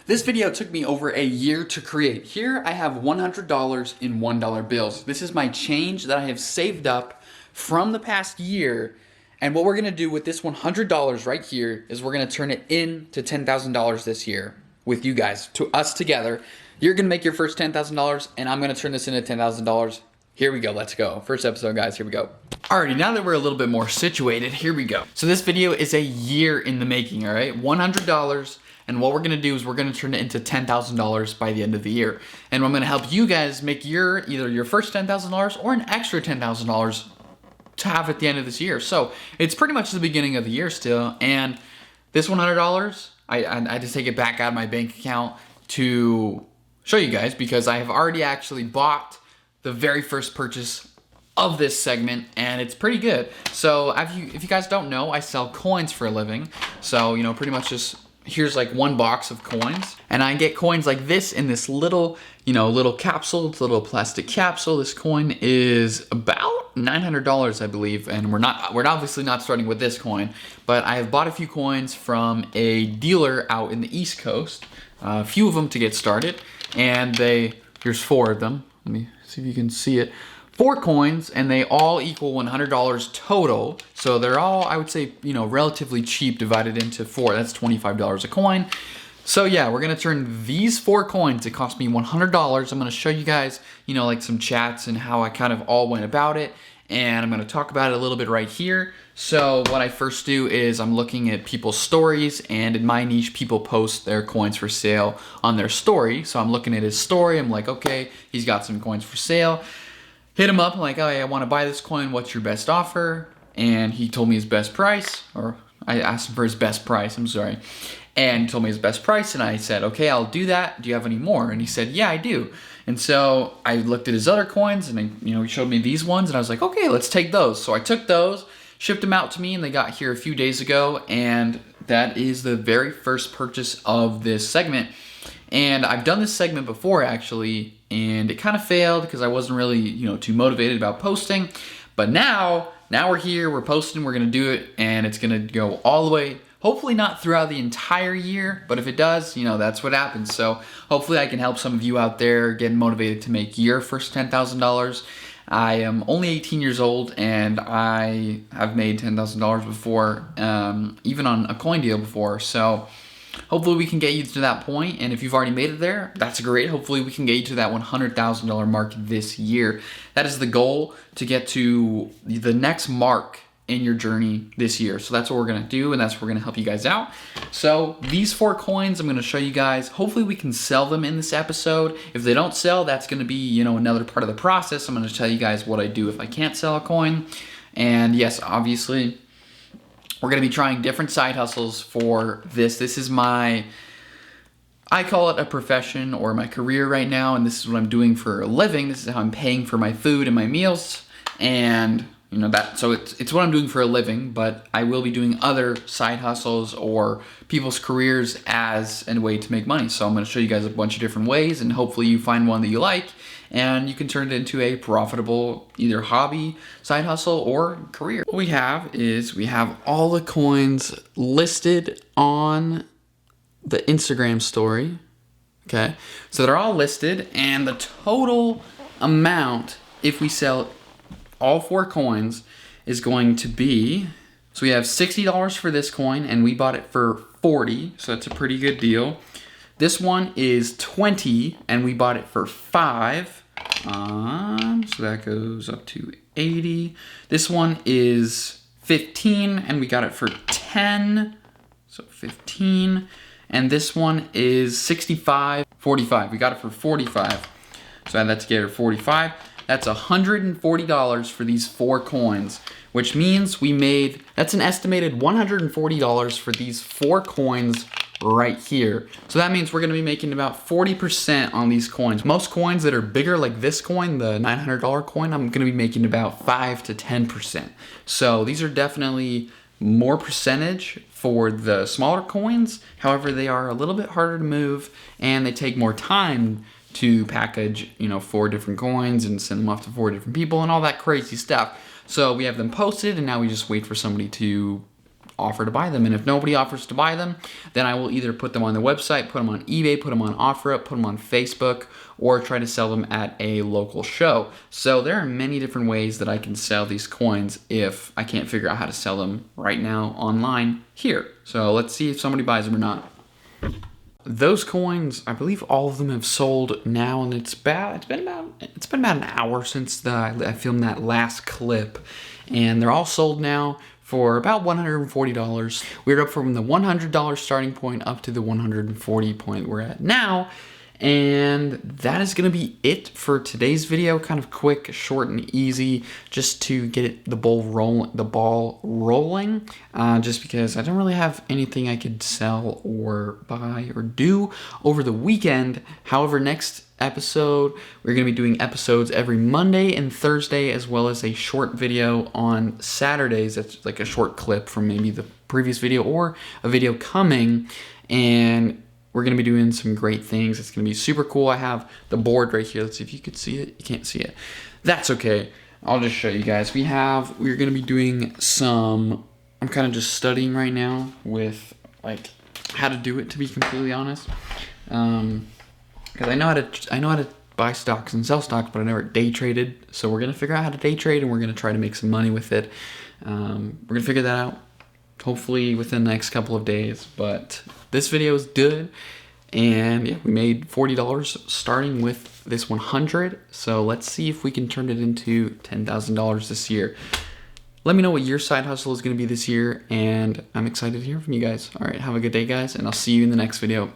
This video took me over a year to create. Here I have $100 in $1 bills. This is my change that I have saved up from the past year. And what we're gonna do with this $100 right here is we're gonna turn it into $10,000 this year with you guys, to us together. You're gonna make your first $10,000 and I'm gonna turn this into $10,000. Here we go, let's go. First episode, guys, here we go. Alrighty, now that we're a little bit more situated, here we go. So this video is a year in the making, all right? $100, and what we're gonna do is we're gonna turn it into $10,000 by the end of the year. And I'm gonna help you guys make either your first $10,000 or an extra $10,000 to have at the end of this year. So it's pretty much the beginning of the year still, and this $100, I just take it back out of my bank account to show you guys because I have already actually bought the very first purchase of this segment, and it's pretty good. So if you guys don't know, I sell coins for a living. So, you know, pretty much just here's like one box of coins, and I get coins like this in this little, little capsule. It's a little plastic capsule. This coin is about $900, I believe, and we're obviously not starting with this coin, but I have bought a few coins from a dealer out in the East Coast, a few of them to get started, and here's 4 of them. Let me see if you can see it. 4 coins, and they all equal $100 total. So they're all, I would say, relatively cheap divided into 4. That's $25 a coin. So yeah, we're gonna turn these 4 coins. It cost me $100. I'm gonna show you guys, like some chats and how I kind of all went about it. And I'm gonna talk about it a little bit right here. So what I first do is I'm looking at people's stories, and in my niche, people post their coins for sale on their story. So I'm looking at his story. I'm like, okay, he's got some coins for sale. Hit him up, I'm like, oh, I want to buy this coin. What's your best offer? And he told me his best price, or I asked him for his best price, I'm sorry. And he told me his best price, and I said, okay, I'll do that. Do you have any more? And he said, yeah, I do. And so I looked at his other coins, and he showed me these ones, and I was like, okay, let's take those. So I took those, shipped them out to me, and they got here a few days ago, and that is the very first purchase of this segment. And I've done this segment before, actually, and it kind of failed because I wasn't really, too motivated about posting. But now we're here, we're posting, we're gonna do it, and it's gonna go all the way. Hopefully not throughout the entire year, but if it does, that's what happens. So hopefully I can help some of you out there get motivated to make your first $10,000. I am only 18 years old, and I have made $10,000 before, even on a coin deal before. So hopefully we can get you to that point, and if you've already made it there, that's great. Hopefully we can get you to that $100,000 mark this year. That is the goal, to get to the next mark in your journey this year. So that's what we're gonna do, and that's what we're gonna help you guys out. So these 4 coins, I'm gonna show you guys. Hopefully we can sell them in this episode. If they don't sell, that's gonna be, another part of the process. I'm gonna tell you guys what I do if I can't sell a coin. And yes, obviously, we're gonna be trying different side hustles for this. This is I call it a profession or my career right now, and this is what I'm doing for a living. This is how I'm paying for my food and my meals, and so it's what I'm doing for a living, but I will be doing other side hustles or people's careers as a way to make money. So I'm gonna show you guys a bunch of different ways, and hopefully you find one that you like, and you can turn it into a profitable either hobby, side hustle, or career. What we have all the coins listed on the Instagram story, okay? So they're all listed, and the total amount, if we sell all 4 coins, is going to be, so we have $60 for this coin, and we bought it for $40, so that's a pretty good deal. This one is $20, and we bought it for $5. So that goes up to $80. This one is $15, and we got it for $10. So $15. And this one is $65, $45. We got it for $45. So add that together, $45. That's $140 for these 4 coins, which means that's an estimated $140 for these 4 coins right here. So that means we're gonna be making about 40% on these coins. Most coins that are bigger, like this coin, the $900 coin, I'm gonna be making about 5 to 10%. So these are definitely more percentage for the smaller coins. However, they are a little bit harder to move, and they take more time to package, 4 different coins and send them off to 4 different people and all that crazy stuff. So we have them posted, and now we just wait for somebody to offer to buy them. And if nobody offers to buy them, then I will either put them on the website, put them on eBay, put them on OfferUp, put them on Facebook, or try to sell them at a local show. So there are many different ways that I can sell these coins if I can't figure out how to sell them right now online here. So let's see if somebody buys them or not. Those coins, I believe all of them have sold now, and it's been about an hour since I filmed that last clip, and they're all sold now for about $140. We're up from the $100 starting point up to the $140 point we're at now. And that is going to be it for today's video. Kind of quick, short, and easy, just to get the ball rolling. Just because I don't really have anything I could sell or buy or do over the weekend. However, next episode, we're going to be doing episodes every Monday and Thursday, as well as a short video on Saturdays. That's like a short clip from maybe the previous video or a video coming. And we're going to be doing some great things. It's going to be super cool. I have the board right here. Let's see if you could see it. You can't see it. That's okay. I'll just show you guys. We're going to be doing some, I'm kind of just studying right now with like how to do it, to be completely honest. Because I know how to buy stocks and sell stocks, but I never day traded. So we're going to figure out how to day trade, and we're going to try to make some money with it. We're going to figure that out hopefully within the next couple of days. But this video is good, and yeah, we made $40 starting with this 100. So let's see if we can turn it into $10,000 this year. Let me know what your side hustle is going to be this year, and I'm excited to hear from you guys. All right, have a good day, guys, and I'll see you in the next video.